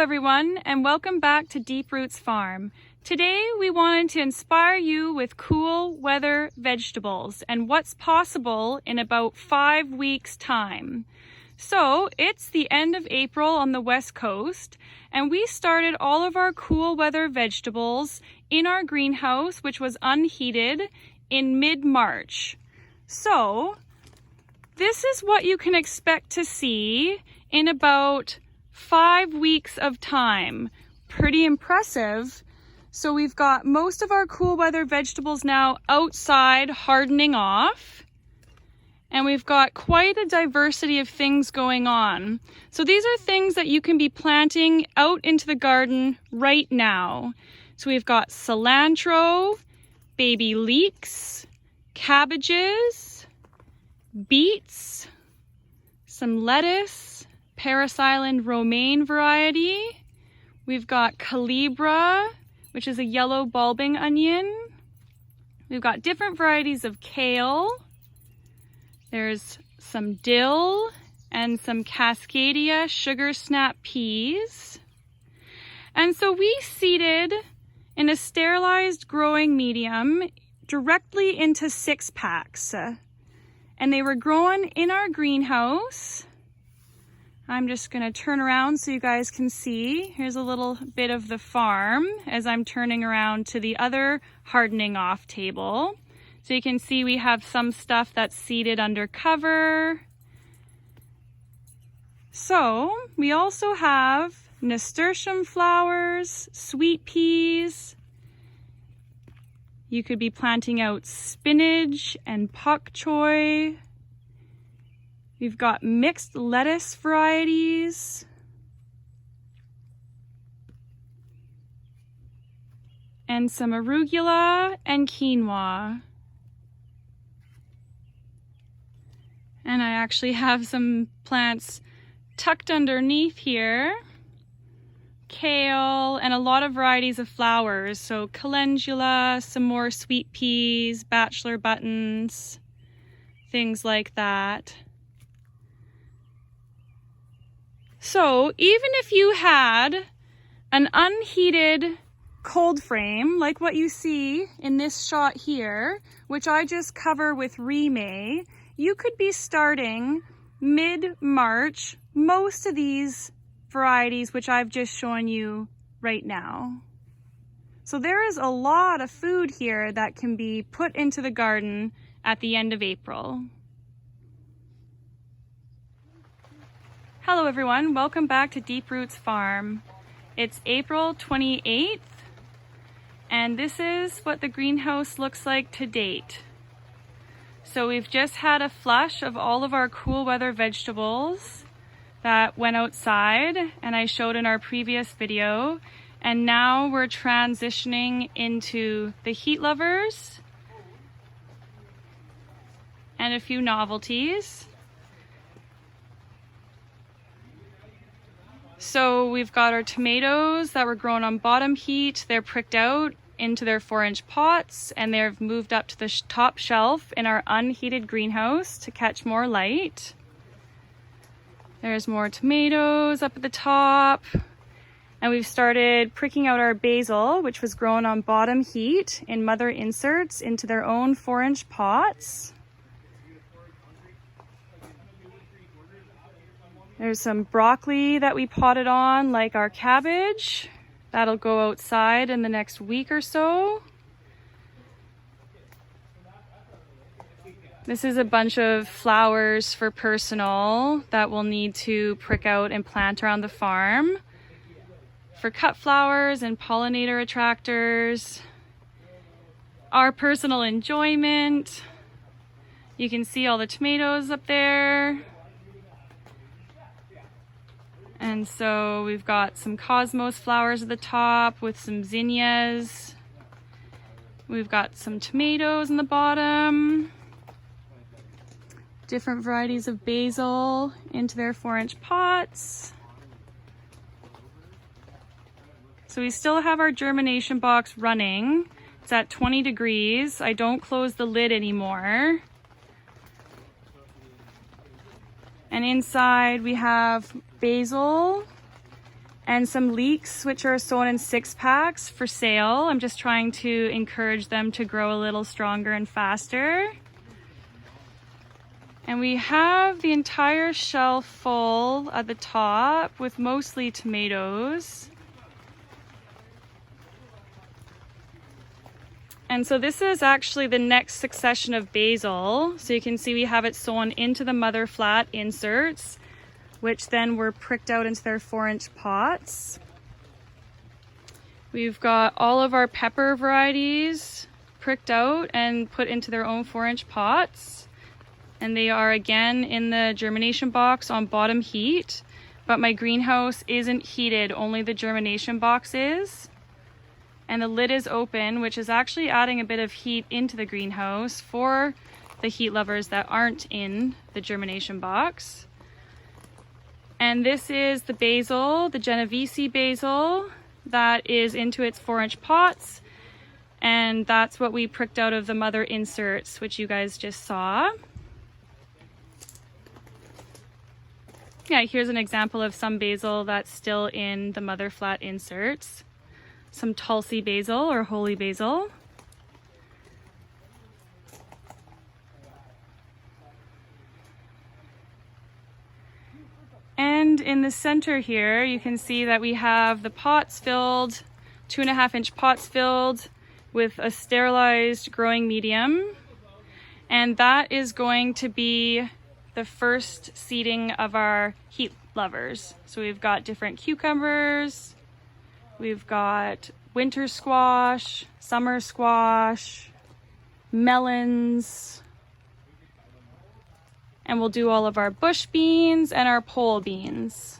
everyone, and welcome back to Deep Roots Farm. Today we wanted to inspire you with cool weather vegetables and what's possible in about 5 weeks' time. So it's the end of April on the West Coast, and we started all of our cool weather vegetables in our greenhouse, which was unheated, in mid-March. So this is what you can expect to see in about 5 weeks of time. Pretty impressive. So we've got most of our cool weather vegetables now outside hardening off. And we've got quite a diversity of things going on. So these are things that you can be planting out into the garden right now. So we've got cilantro, baby leeks, cabbages, beets, some lettuce, Paris Island romaine variety. We've got calibra, which is a yellow bulbing onion. We've got different varieties of kale. There's some dill and some Cascadia sugar snap peas. And so we seeded in a sterilized growing medium directly into 6-packs. And they were grown in our greenhouse. I'm just going to turn around so you guys can see. Here's a little bit of the farm as I'm turning around to the other hardening off table. So you can see we have some stuff that's seeded under cover. So we also have nasturtium flowers, sweet peas. You could be planting out spinach and pak choi. We've got mixed lettuce varieties. And some arugula and quinoa. And I actually have some plants tucked underneath here. Kale and a lot of varieties of flowers. So calendula, some more sweet peas, bachelor buttons, things like that. So even if you had an unheated cold frame, like what you see in this shot here, which I just cover with Remay, you could be starting mid-March most of these varieties which I've just shown you right now. So there is a lot of food here that can be put into the garden at the end of April. Hello everyone, welcome back to Deep Roots Farm. It's April 28th, and this is what the greenhouse looks like to date. So we've just had a flush of all of our cool weather vegetables that went outside, and I showed in our previous video. And now we're transitioning into the heat lovers and a few novelties. So we've got our tomatoes that were grown on bottom heat. They're pricked out into their 4-inch pots, and they've moved up to the top shelf in our unheated greenhouse to catch more light. There's more tomatoes up at the top. And we've started pricking out our basil, which was grown on bottom heat in mother inserts into their own 4-inch pots. There's some broccoli that we potted on, like our cabbage. That'll go outside in the next week or so. This is a bunch of flowers for personal that we'll need to prick out and plant around the farm. For cut flowers and pollinator attractors. Our personal enjoyment. You can see all the tomatoes up there. And so we've got some cosmos flowers at the top with some zinnias. We've got some tomatoes in the bottom. Different varieties of basil into their 4-inch pots. So we still have our germination box running. It's at 20 degrees. I don't close the lid anymore. And inside we have basil and some leeks, which are sown in 6-packs for sale. I'm just trying to encourage them to grow a little stronger and faster. And we have the entire shelf full at the top with mostly tomatoes. And so this is actually the next succession of basil. So you can see we have it sewn into the mother flat inserts, which then were pricked out into their 4-inch pots. We've got all of our pepper varieties pricked out and put into their own 4-inch pots. And they are again in the germination box on bottom heat, but my greenhouse isn't heated, only the germination box is. And the lid is open, which is actually adding a bit of heat into the greenhouse for the heat lovers that aren't in the germination box. And this is the basil, the Genovese basil, that is into its 4-inch pots. And that's what we pricked out of the mother inserts, which you guys just saw. Yeah, here's an example of some basil that's still in the mother flat inserts. Some Tulsi basil or holy basil. And in the center here, you can see that we have the pots filled, 2.5-inch pots filled with a sterilized growing medium. And that is going to be the first seeding of our heat lovers. So we've got different cucumbers, we've got winter squash, summer squash, melons, and we'll do all of our bush beans and our pole beans.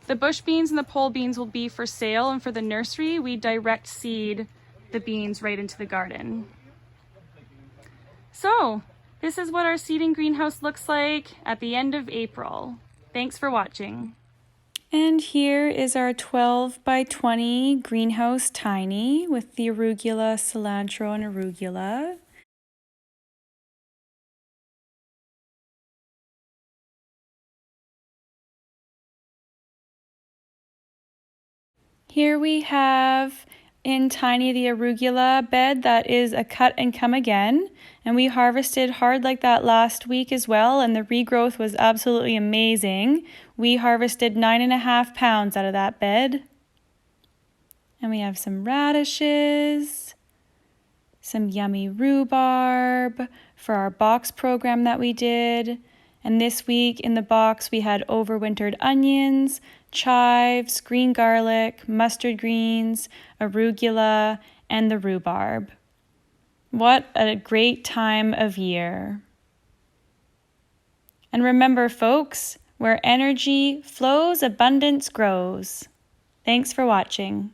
The bush beans and the pole beans will be for sale, and for the nursery, we direct seed the beans right into the garden. So, this is what our seeding greenhouse looks like at the end of April. Thanks for watching. And here is our 12 by 20 greenhouse tiny with the arugula, cilantro, and arugula. Here we have in tiny the arugula bed that is a cut and come again, and we harvested hard like that last week as well, and the regrowth was absolutely amazing. We harvested 9.5 pounds out of that bed. And we have some radishes, some yummy rhubarb for our box program that we did. And this week in the box we had overwintered onions, chives, green garlic, mustard greens, arugula, and the rhubarb. What a great time of year. And remember, folks, where energy flows, abundance grows. Thanks for watching.